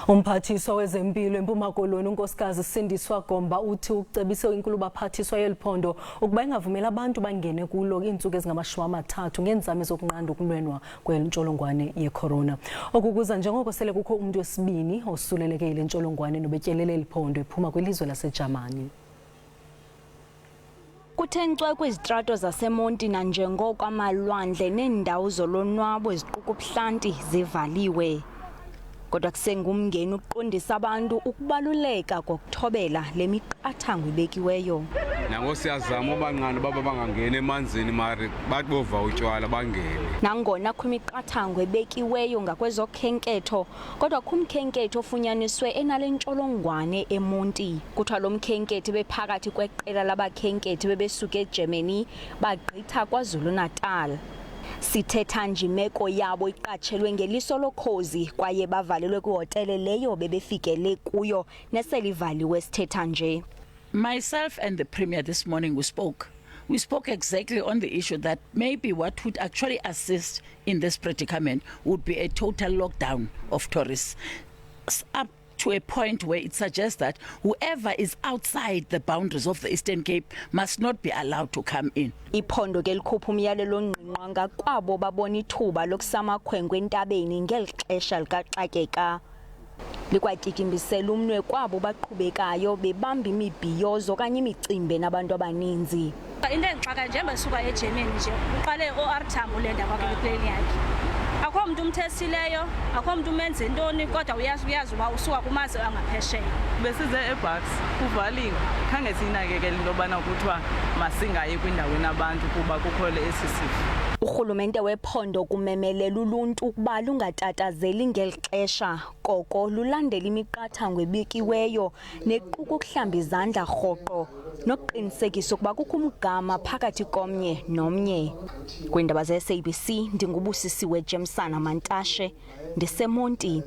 Umphathiswa wezempilo eMpuma Koloni unkosikazi Sindiswa Gomba uthi ucebise inkulubaphathiswa yeliphondo ukuba ingavumeli abantu bangene kulo iintsuku ezingamashumi amathathu ngenzame zokuqanda ukunwenwa kwentsholongwane ye-corona. Kuza njengoko sele kukho umuntu wesibini osululeke-yilentsholongwane nobetyelele eliphondo ephuma kwilizwe lase-Jamani. Kuthenxwe kwizitrato zaseMonti nanjengoko amalwandle neendawo zolonwabo eziquka ubuhlanti zivaliwe. Kodwa kusengumngeni ukuqondisa abantu ukubaluleka kokuthobela le miqathango ibekiweyo. Nango siyazama ubanqanda baba bangangena emanzini mari bathi bova utywala bangene. Nangona kwimiqathango ebekiweyo ngakwezokhenketho, kodwa kumkhenketho ofunyaniswe enalentsholongwane eMonti. Kuthiwa lo mkhenkethi bephakathi kweqela labakhenkethi bebesuka eJamani bagqitha KwaZulu-Natal. Sithetha nje imeko yabo iqatshelwe ngeliso lokhozi kwaye bavalelwe kwihotele leyo bebefikele kuyo neselivaliwe sithetha nje. Myself and the Premier this morning we spoke exactly on the issue that maybe what would actually assist in this predicament would be a total lockdown of tourists, up to a point where it suggests that whoever is outside the boundaries of the Eastern Cape must not be allowed to come in. Iphondo ke likhupha umyalelo ongqingqwa ngakwabo babona ithuba lokusamakhwenkwe entabeni ngeli xesha likaxakeka. Likwatyikimbisela umnwe kwabo baqhubekayo bebamba imibhiyozo okanye imicimbi nabantu abaninzi. Into engixaka njengoba suka eJamani nje uqale o-Artam le ndaba kwiplane yakhe. Akho umuntu umthesileyo, akho umuntu umenze ntoni kodwa uyazi uba usuka kumazwe angaphesheya. Besize eBucks kuvaliwe khange sinakekele into yobana kuthiwa masingayi kwindaweni abantu kuba kukho le esisifo. Urhulumente wephondo kumemelela uluntu ukuba lungatatazeli ngeli xesha koko lulandela imiqathango ebekiweyo nequka ukuhlamba izandla rhoqo nokuqinisekisa ukuba kukho umgama phakathi komnye nomnye. Kwiindaba ze-SABC ndingubusisiwe James Mantashe ndiseMonti.